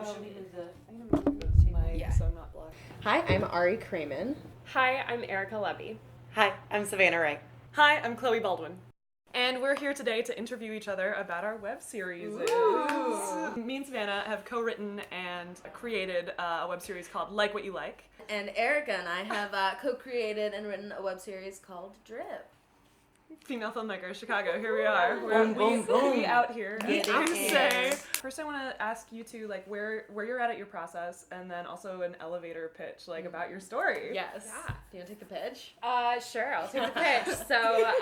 So I'm not blocked. Hi, I'm Ari Kraiman. Hi, I'm Erika Lebby. Hi, I'm Savanna. Hi, I'm Baldwin. And we're here today to interview each other about our web series. Me and Savanna have co-written and created a web series called Like What You Like. And Erika and I have co-created and written a web series called Drip. Female filmmakers, Chicago. Here we are. We out here. First, I want to ask you two where you're at your process, and then also an elevator pitch about your story. Yes. Yeah. Do you want to take the pitch? Sure, I'll take the pitch. So,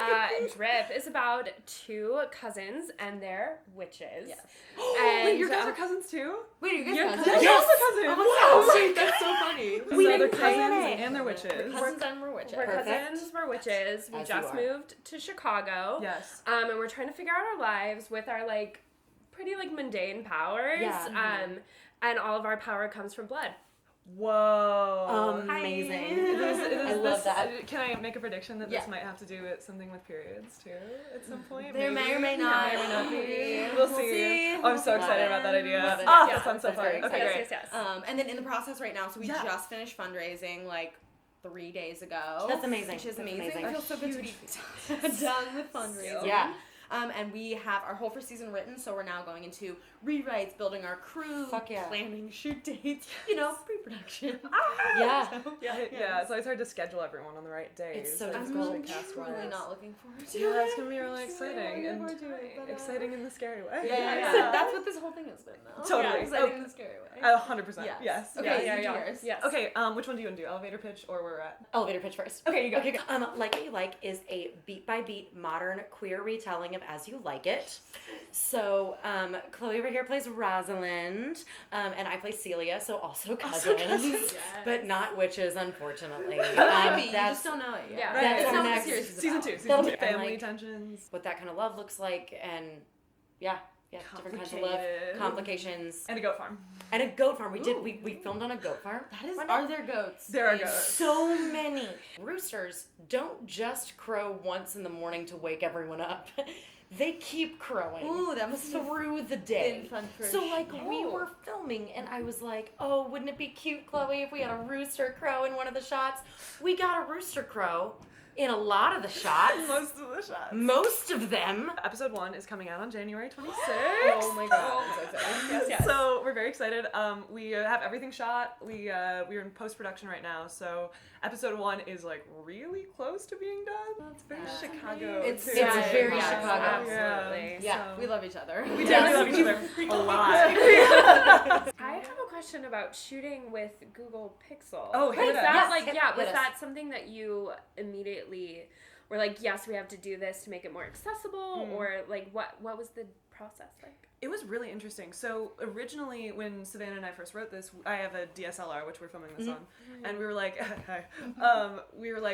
Drip is about two cousins and their witches. Yes. And, Wait, your guys are cousins too? Wait, are you guys You're cousins? also cousins. Oh my God. That's so funny. We So didn't they're know cousins that. and they're witches. We're cousins and we're witches. We're Perfect. cousins, we're witches. We As you just are. moved to Chicago. Yes. And we're trying to figure out our lives with our pretty mundane powers. Yeah. And all of our power comes from blood. Whoa. Amazing. I love that. Can I make a prediction that Yeah. this might have to do with something with periods too at some point? There Maybe. may or may not. There may or may not be. We'll We'll see. see. Oh, I'm so Love excited it. about that idea. Love it. Oh, Yeah, that sounds so that's fun. very Okay, exciting. great. Yes. And then in the process right now, so we Yeah. just finished fundraising 3 days ago. That's amazing. Which is That's amazing. amazing. It feels so good to be done with fundraising. Yeah. And we have our whole first season written, so we're now going into rewrites, building our crew, Fuck yeah. planning shoot dates, pre-production. Yeah. Yeah. So it's hard to schedule everyone on the right day. It's so I'm difficult. really not looking forward to Yeah, it. it's gonna be really exciting and exciting in the scary way. Yeah. That's what this whole thing has been, though. Totally. Yeah, exciting in the scary way. 100%. Yes. Yes. Okay, Yes. yours. Yes. Okay. Which one do you want to do? Elevator pitch or where we're at? Elevator pitch first. Okay, you go. Okay. Like What You Like is a beat-by-beat modern queer retelling of As You Like It. So, Chloe over here plays Rosalind, and I play Celia, so also cousins, but not witches, unfortunately. Maybe, you just don't know it yet. Yeah. Right. That's That's our what the next series is Season about. 2. That'll be- Family and, tensions. what that kind of love looks like, and different kinds of love, Complicated. complications, And a goat farm. and a goat farm. We filmed on a goat farm. Are there goats? There are goats. So many. Roosters don't just crow once in the morning to wake everyone up. They keep crowing. Ooh, that must have through the day. been fun for So sure. we were filming and I was like, oh, wouldn't it be cute, Chloe, if we had a rooster crow in one of the shots? We got a rooster crow in a lot of the shots. Most of the shots. Most of them. Episode 1 is coming out on January 26th. Oh my god, I'm so excited. Yes. So we're very excited. We have everything shot. We're in post-production right now. So episode 1 is really close to being done. It's very Chicago. It's too. very yeah, Chicago. Absolutely. Yeah, So- we love each other. We definitely love each other a lot. I have a question about shooting with Google Pixel. Oh, hit was us. that Yes, was hit us. that something that you immediately were like, yes, we have to do this to make it more accessible, or what was the process like? It was really interesting. So originally, when Savanna and I first wrote this, I have a DSLR, which we're filming this on, and we were like,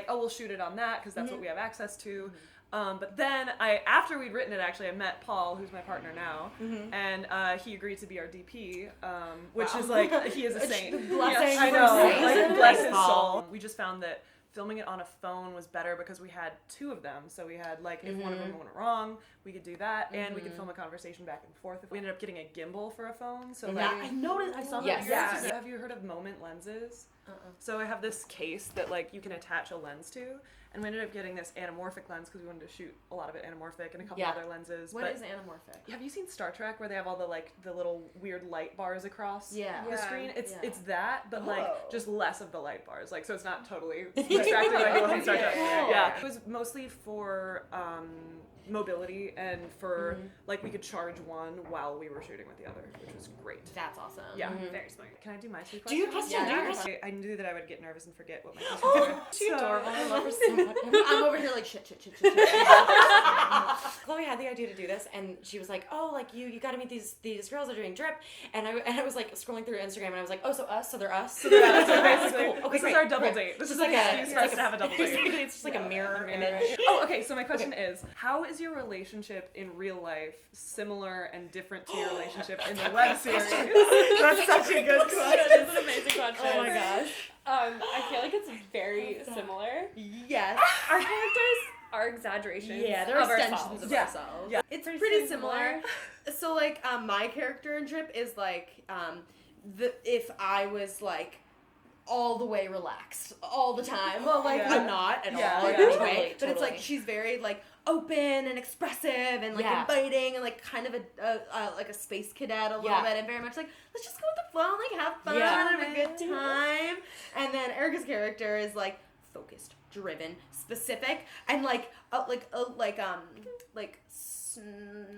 oh, we'll shoot it on that because that's what we have access to. But then after we'd written it, actually, I met Paul, who's my partner now, and he agreed to be our DP, which is he is a saint. Blessing I for know, saints. bless his soul. We just found that filming it on a phone was better because we had 2 of them. So we had if one of them went wrong, we could do that, and we could film a conversation back and forth. We ended up getting a gimbal for a phone. So I noticed. I saw that. Yes. yeah. Have you heard of Moment lenses? So I have this case that you can attach a lens to, and we ended up getting this anamorphic lens because we wanted to shoot a lot of it anamorphic and a couple other lenses. What but is anamorphic? have you seen Star Trek where they have all the little weird light bars across the Yeah. screen? It's Yeah. it's that, but Oh. just less of the light bars. So it's not totally distracting like it was in Star Trek. Yeah. It was mostly for mobility and for we could charge one while we were shooting with the other, which was great. That's awesome. Yeah. Very smart. Can I do my 2 questions? Do your question. Yeah, do your yeah. question. I knew that I would get nervous and forget what my questions were. She's adorable. I love her so much. I'm over here shit. Chloe had the idea to do this, and she was like, "Oh, you got to meet these girls that are doing Drip," and I was scrolling through Instagram, and I was like, "Oh, so us, so they're us." So basically, Cool. Okay, this great, is our double great. date. This Just is like an excuse for us like to have a double date. Basically, it's just like a mirror image. Oh, okay. So my question is, how is your relationship in real life similar and different to your relationship in the web series? That's such a good question. That's an amazing question. Oh my gosh. I feel like it's very similar. Yes. Our characters are exaggerations. Yeah, they're of extensions ourselves. of Yeah. ourselves. Yeah. It's pretty similar. So my character in Drip is if I was like all the way relaxed all the time. Well, like I'm not at all in any way, but it's like she's very like open and expressive and like inviting and like kind of a like a space cadet a little bit and very much like let's just go with the flow and like have fun and have a good time. And then Erika's character is like focused, driven, specific, and like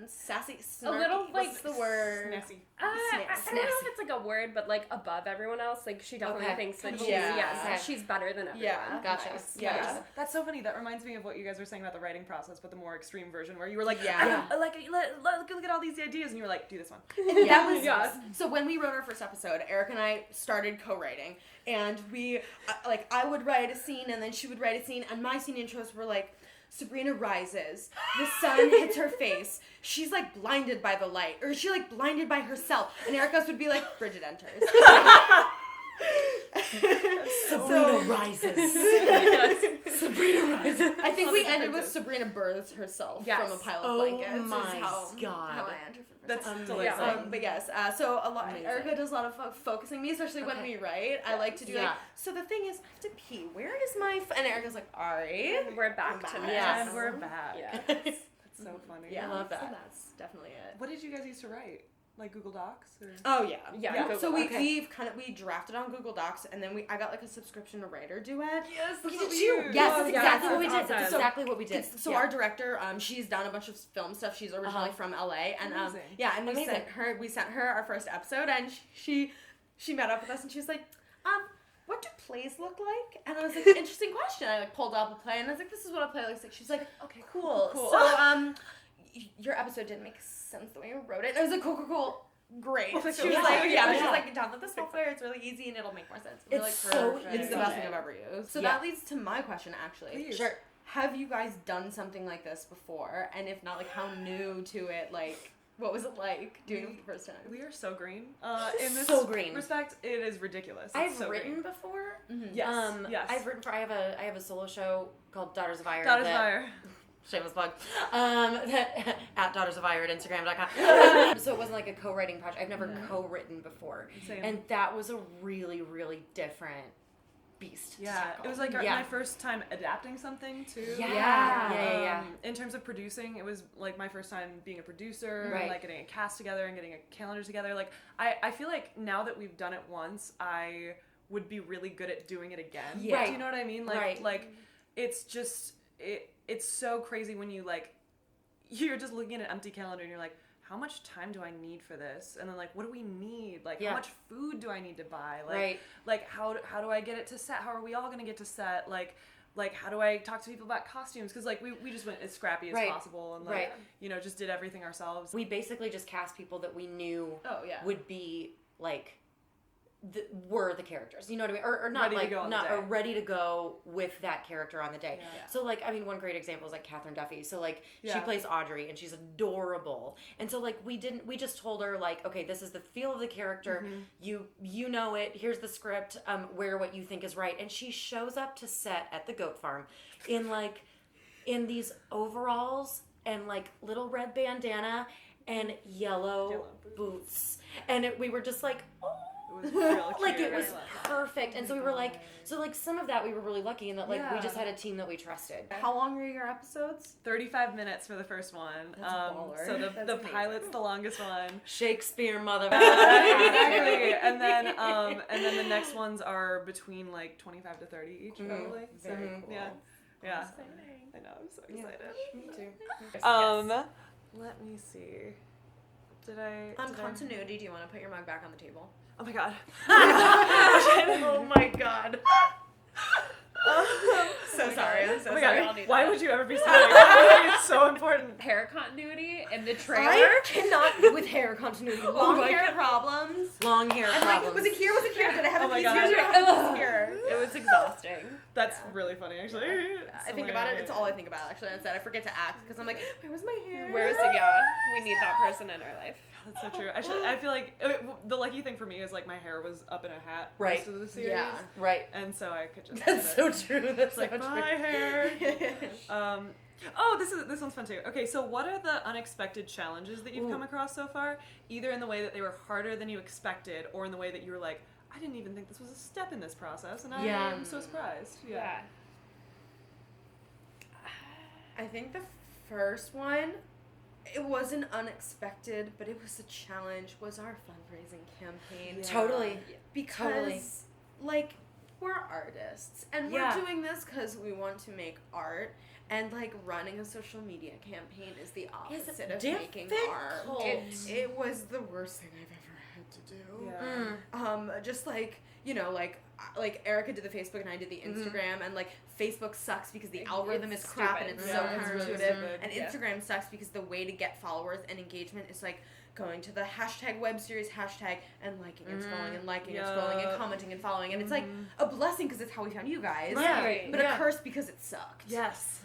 sassy, snarky. A little like what's the word? Snassy. I don't know if it's like a word, but like above everyone else. Like she definitely thinks that she's better than everyone. Yeah, gotcha. Nice. Yeah, Yeah. that's so funny. That reminds me of what you guys were saying about the writing process, but the more extreme version where you were like, look at all these ideas, and you were like, do this one. That was So when we wrote our first episode, Erika and I started co-writing, and we I would write a scene, and then she would write a scene, and my scene intros were like, Sabrina rises, the sun hits her face, she's like blinded by the light, or is she like blinded by herself? And Erika's would be like, Bridget enters. Sabrina rises. Sabrina rises. I think we ended with Sabrina births herself from a pile of blankets. Oh my God. How I entered for the first That's time. delightful. But yes, so a lot. Erika does a lot of focusing me, especially when we write. I like to do like. So the thing is, I have to pee. Where is my? And Erika's like, Ari. And we're back to this. Yes, and we're back. Yeah. That's so funny. Yeah, I love that. So that's definitely it. What did you guys used to write? Like Google Docs? Or? Oh yeah. Yeah. So we drafted on Google Docs, and then I got like a subscription to Writer Duet. Yes, We that's did too. Yes, that's exactly what we did. awesome. That's exactly what we did. So our director, she's done a bunch of film stuff. She's originally from LA, and Amazing. and we sent her our first episode, and she met up with us, and she was like, what do plays look like? And I was like, interesting question. I like pulled up a play, and I was like, this is what a play looks like. She's like, okay, cool. So your episode didn't make sense the way you wrote it. And I was like, cool. Great. She was like, she's like, download the software. It's really easy and it'll make more sense. It's like, so It's the best thing I've ever used. So that leads to my question, actually. Please. Sure. Have you guys done something like this before? And if not, like, how new to it? Like, what was it like doing it the first time? We are so green. In this So green. respect, it is ridiculous. It's I've so written green. before. Yes. Yes. I've written for. I have a solo show called Daughters of Ire. Daughters of Fire. Shameless plug. At Daughters of Ire at Instagram.com. So it wasn't like a co-writing project. I've never co-written before. Same. And that was a really, really different beast. to Yeah, tackle. it was like my first time adapting something too. Yeah. In terms of producing, it was like my first time being a producer, Right. and like getting a cast together and getting a calendar together. Like I feel like now that we've done it once, I would be really good at doing it again. Yeah. Right. Do you know what I mean? Like Right. like it's just it's so crazy when you're just looking at an empty calendar and you're like, how much time do I need for this? And then like, what do we need? Like, how much food do I need to buy? Like, like how do I get it to set? How are we all gonna get to set? Like how do I talk to people about costumes? Because like we just went as scrappy as possible and like just did everything ourselves. We basically just cast people that we knew would be like were the characters, you know what I mean, or not ready like to go on not the day. or ready to go with that character on the day. Yeah. So like I mean, one great example is like Catherine Duffy. So like she Yeah. plays Audrey and she's adorable, and so like we just told her like, okay, this is the feel of the character. You know it. Here's the script. Wear what you think is right, and she shows up to set at the goat farm in these overalls and like little red bandana and yellow boots. And we were just like, oh, It was real like cute. it was perfect. And so we were like, some of that we were really lucky in that like we just had a team that we trusted. How long were your episodes? 35 minutes for the first one. That's a baller. So That's the amazing. pilot's the longest one. Shakespeare, mother. Exactly. And then the next ones are between like 25 to 30 each, probably. Very cool. Yeah. Yeah. I know. I'm so excited. Me too. Let me see. Did I? Continuity, do you want to put your mug back on the table? Oh my god. Oh my god. So sorry. I'm so Oh my sorry. god. I'll need Why that. would you ever be saying that? It's so important. Hair continuity in the trailer. I cannot with hair continuity. Long my hair God. problems. Long hair I'm problems. like, was it here? Was it here? Did I have Oh a my piece God. here? Did I have a piece here? It was exhausting. That's really funny, actually. I think about it. It's all I think about, actually. Instead, I forget to act because I'm like, where was my hair? Where's the we need that person in our life. That's so true. Actually, I feel like the lucky thing for me is like my hair was up in a hat Right. most of the series. Right. And so I could just That's so true. That's like so my true. hair. Oh, this one's fun too. Okay, so what are the unexpected challenges that you've come across so far? Either in the way that they were harder than you expected, or in the way that you were like, I didn't even think this was a step in this process, and I am so surprised. Yeah. I think the first one, it wasn't unexpected, but it was a challenge, was our fundraising campaign. Yeah. Totally. Because, like, we're artists, and we're doing this because we want to make art, and, like, running a social media campaign is the opposite of making art. It was the worst thing I've ever had to do. Yeah. Just, like, you know, like Erika did the Facebook and I did the Instagram, and, like, Facebook sucks because the algorithm is crap and it's so counterintuitive, and Instagram sucks because the way to get followers and engagement is, like, going to the hashtag Webseries hashtag and liking and scrolling and liking and scrolling and commenting and following, and it's, like, a blessing because it's how we found you guys, but a curse because it sucked. Yes.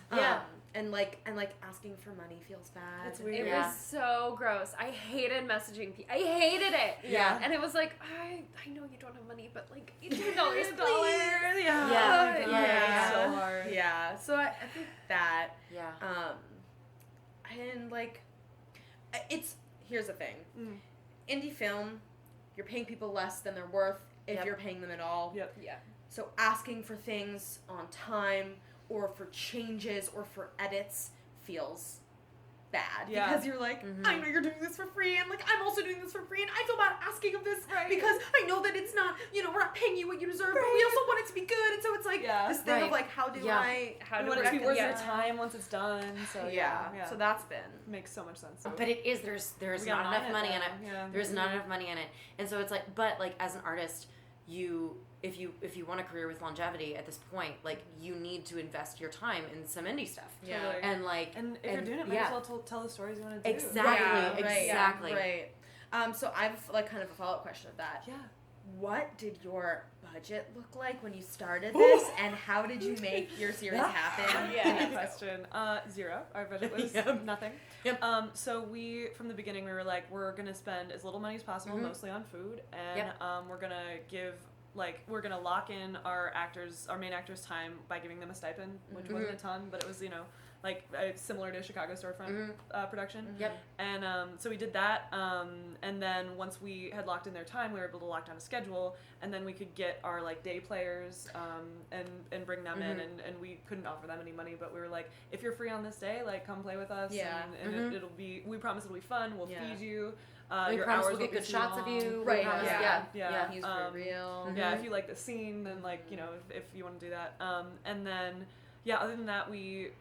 And like asking for money feels bad. It's weird. It was so gross. I hated messaging people. I hated it. Yeah. And it was like, I know you don't have money, but like $10, please. Yeah. It's so hard. Yeah. So I think that. Yeah. And like, here's the thing. Indie film, you're paying people less than they're worth if you're paying them at all. Yep. Yeah. So asking for things on time, or for changes, or for edits feels bad. Yeah. Because you're like, I know you're doing this for free, and, like, I'm also doing this for free, and I feel bad asking of this because I know that it's not, you know, we're not paying you what you deserve, but we also want it to be good, and so it's like this thing of, like, how do How do it be worth your time once it's done? So so that's been makes so much sense. But it is, there's not enough money in it. Yeah. There's not enough money in it. And so it's like, but, like, as an artist, if you want a career with longevity at this point, like, you need to invest your time in some indie stuff. Yeah. And, like, and if you're doing it, might as well tell the stories you want to do. Exactly. Exactly. Right. So I have, like, kind of a follow-up question of that. Yeah. What did your budget look like when you started this, and how did you make your series happen? Good question. Zero. Our budget was nothing. Yep. So we, from the beginning, we were like, we're gonna spend as little money as possible, mostly on food, and we're gonna lock in our main actors' time by giving them a stipend, which wasn't a ton, but it was, you know, like, similar to Chicago storefront production. Yep. And so we did that, and then once we had locked in their time, we were able to lock down a schedule, and then we could get our, like, day players and bring them in, and we couldn't offer them any money, but we were like, if you're free on this day, like, come play with us, and it'll be, we promise it'll be fun, we'll feed you. We your promise hours we'll get good shots of you. Right. We promise, yeah. He's for real. Yeah, if you like the scene, then, like, you know, if you want to do that. And then, other than that, we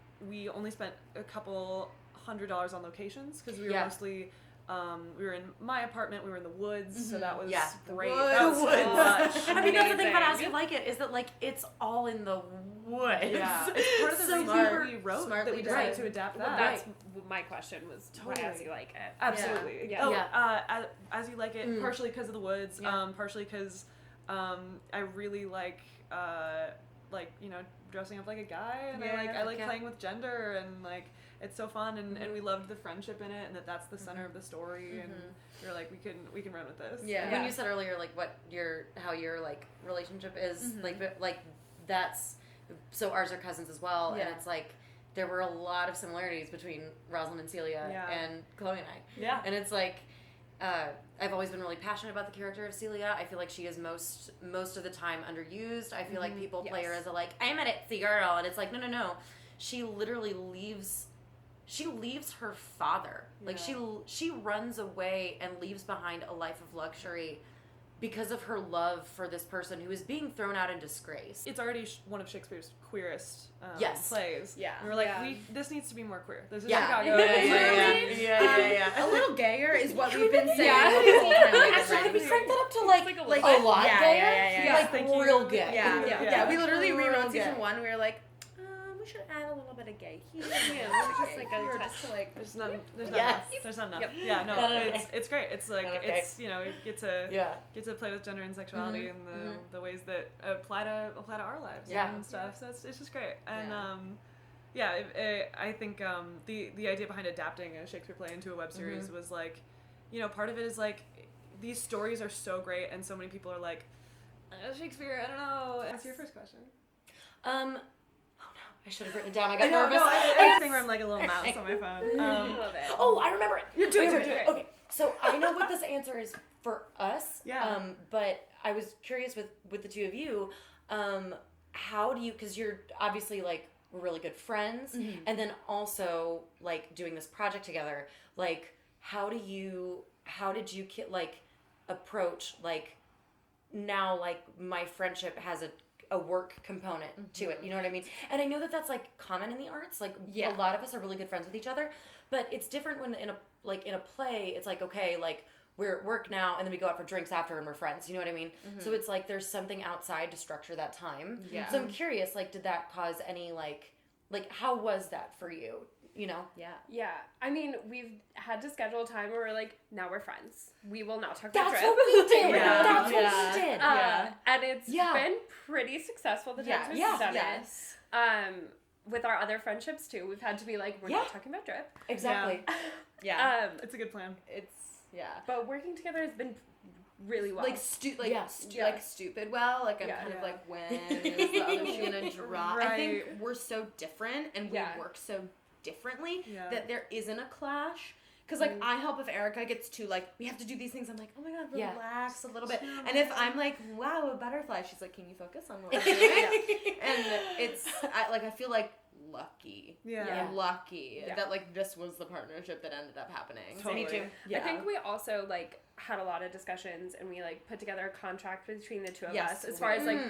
only spent a couple $100 on locations, because we were mostly, we were in my apartment, we were in the woods, so that was great. That was so much. I mean, that's the thing about As You Like It, is that, like, it's all in the woods. Yeah, it's part of the reason we wrote that we decided to adapt that. That's my question was, As You Like It. Absolutely. Yeah. As You Like It, partially because of the woods, partially because I really like, you know, dressing up like a guy, and I like playing with gender, and, like, it's so fun, and we loved the friendship in it, and that's the center of the story, and we were like, we can run with this. Yeah. When you said earlier, like, how your like relationship is, like that's, so ours are cousins as well, and it's like, there were a lot of similarities between Rosalind and Celia and Chloe and I. Yeah. And it's like, I've always been really passionate about the character of Celia. I feel like she is most of the time underused. I feel like people play her as a, like, I'm an itsy girl, and it's like, no. She literally leaves her father. Like, she runs away and leaves behind a life of luxury because of her love for this person who is being thrown out in disgrace. It's already one of Shakespeare's queerest plays. Yeah. And we're like, this needs to be more queer. This is Chicago. Yeah. A little gayer is what we've been saying the whole time. Actually, we cranked that up to, like a lot gayer? Like, real gay. Yeah. We literally rewrote season 1. We were like, we should add a little bit of gay here. Just like a just to, like, there's not enough. There's not enough. Yep. Yeah, no, it's great. It's like it's, you know, you get to play with gender and sexuality and the ways that apply to our lives and stuff. So it's just great. And I think the idea behind adapting a Shakespeare play into a web series was, like, you know, part of it is, like, these stories are so great, and so many people are like, Shakespeare, I don't know. What's your first question? I should have written it down. I got No, nervous. I think where I'm like a little mouse on my phone. I love it. Oh, I remember it. You do Wait, it. Okay, so I know what this answer is for us. Yeah. But I was curious with the two of you, how do you? Because you're obviously like really good friends, and then also like doing this project together. Like, how did you like approach like now like my friendship has a work component to it, you know what I mean? And I know that that's like common in the arts, like a lot of us are really good friends with each other, but it's different when in a play it's like, okay, like we're at work now and then we go out for drinks after and we're friends, you know what I mean? So it's like there's something outside to structure that time. So I'm curious, like, did that cause any like how was that for you, you know? Yeah. I mean, we've had to schedule a time where we're like, now we're friends. We will not talk about That's trip. what we did. Yeah. That's what we did. And it's been pretty successful the times we've done it. With our other friendships too, we've had to be like, we're not talking about drip. Exactly. It's a good plan. But working together has been really well. Like stupid well. Like I'm kind of like, when is the other shoe gonna drop? Right. I think we're so different and we work so differently that there isn't a clash. Because, like, I help if Erika gets too, like, we have to do these things. I'm like, oh, my God, relax a little bit. And if I'm like, wow, a butterfly, she's like, can you focus on what we're doing? And it's, I feel like lucky. Lucky that, like, this was the partnership that ended up happening. Totally. Me too. I think we also, like, had a lot of discussions and we, like, put together a contract between the two of us as far as, like,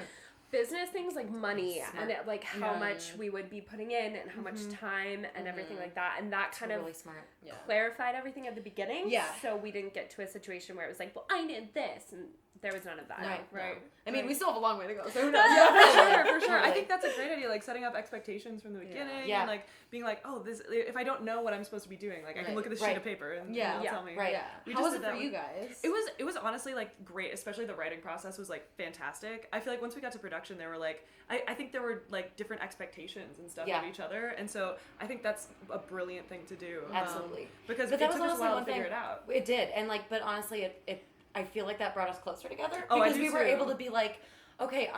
business things like money and like how much we would be putting in and how much time and everything like that, and that kind of really smart. clarified everything at the beginning. Yeah. So we didn't get to a situation where it was like, well, I need this, and there was none of that. Right. I mean, we still have a long way to go. So who knows? For sure. I think that's a great idea, like setting up expectations from the beginning and like being like, oh, this, if I don't know what I'm supposed to be doing, like I can look at this sheet of paper and you'll tell me. Right. How was it for you guys? It was honestly like great, especially the writing process was like fantastic. I feel like once we got to production, there were like, I think there were like different expectations and stuff of each other, and so I think that's a brilliant thing to do. Absolutely. Because but it took us a while to figure it out. It did, and like, but honestly, it I feel like that brought us closer together Oh, because we were able to be like, okay,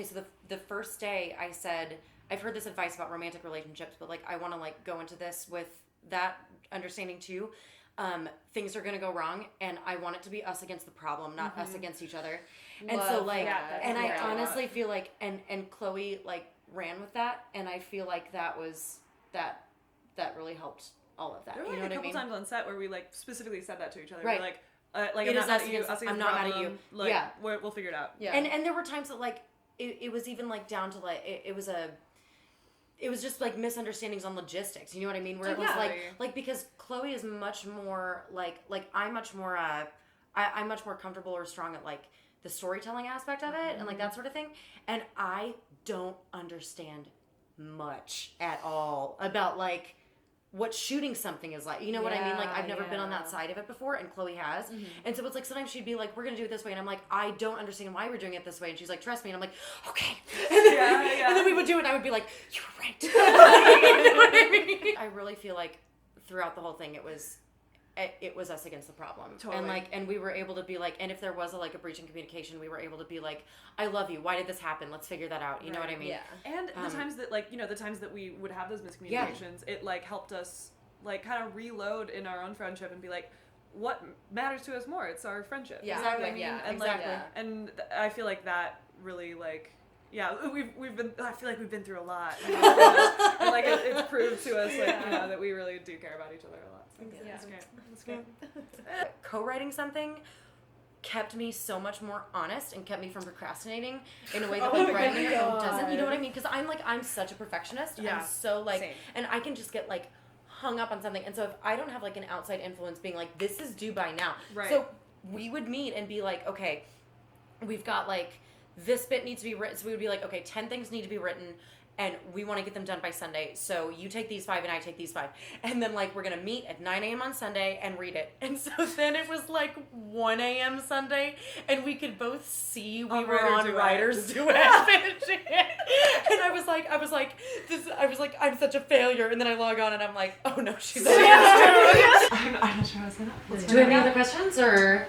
so the first day I said, I've heard this advice about romantic relationships, but like I want to like go into this with that understanding too. Things are gonna go wrong, and I want it to be us against the problem, not us against each other. And so like, and I honestly feel like, and Chloe like ran with that, and I feel like that was that really helped all of that. There were you like know a what I couple mean? times on set where we like specifically said that to each other. Right. We're like It I'm is not mad us at you. against- Us against I'm the not mad at problem. you. Like, Yeah. we'll figure it out. Yeah. And there were times that like it was even like down to like it was just like misunderstandings on logistics. You know what I mean? Where it was like because Chloe is much more like I'm much more I'm much more comfortable or strong at like the storytelling aspect of it and like that sort of thing. And I don't understand much at all about like what shooting something is like. You know what I mean? Like I've never been on that side of it before, and Chloe has. And so it's like sometimes she'd be like, we're gonna do it this way, and I'm like, I don't understand why we're doing it this way, and she's like, trust me, and I'm like, okay. And then we would do it and I would be like, you were right. You know what I mean? I really feel like throughout the whole thing it was us against the problem. Totally. And like, and we were able to be like, and if there was a breach in communication, we were able to be like, I love you, why did this happen, let's figure that out, you know what I mean? Yeah. And the times that like, the times that we would have those miscommunications, it like helped us like kind of reload in our own friendship and be like, what matters to us more? It's our friendship. Yeah. You know what I Exactly. mean? Yeah. And Exactly. like, and I feel like that really like, we've been. I feel like we've been through a lot, and like it's proved to us like that we really do care about each other a lot. So that's great. That's great. Co-writing something kept me so much more honest and kept me from procrastinating in a way that like writing it doesn't. You know what I mean? Because I'm such a perfectionist. Yeah. I'm so like, Same. and I can just get like hung up on something. And so if I don't have like an outside influence being like, this is due by now. Right. So we would meet and be like, okay, we've got like this bit needs to be written. So we would be like, okay, 10 things need to be written. And we want to get them done by Sunday. So you take these 5 and I take these 5. And then like we're going to meet at 9 a.m. on Sunday and read it. And so then it was like 1 a.m. Sunday and we could both see we were on Writer's Duet finishing it. And I was like, I'm such a failure. And then I log on and I'm like, oh no, she's I'm not sure how to say that. Do we have any other questions or?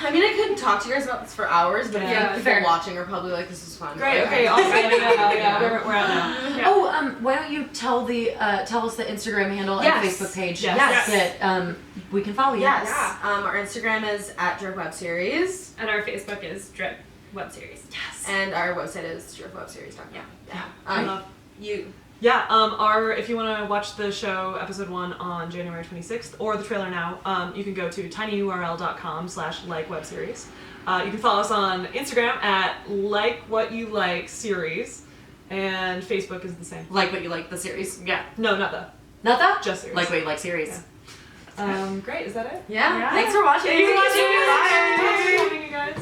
I mean, I could talk to you guys about this for hours, but I Yeah, think people watching are probably like, this is fun. Great. Okay. Awesome. Yeah. We're out now. Yeah. Oh, why don't you tell us the Instagram handle and Facebook page that we can follow you. Yes. Yeah. Our Instagram is @DripWebseries. And our Facebook is Drip Webseries. Yes. And our website is dripwebseries.com. Yeah. If you want to watch the show episode 1 on January 26th or the trailer now, you can go to tinyurl.com/likewebseries. You can follow us on Instagram @likewhatyoulikeseries, and Facebook is the same. Like what you like the series. Yeah. No, not the. Not that? Just series. Like what you like series. Great. Is that it? Yeah. Yeah. Thanks for watching. Thank you so much. Bye. Thanks for having you guys.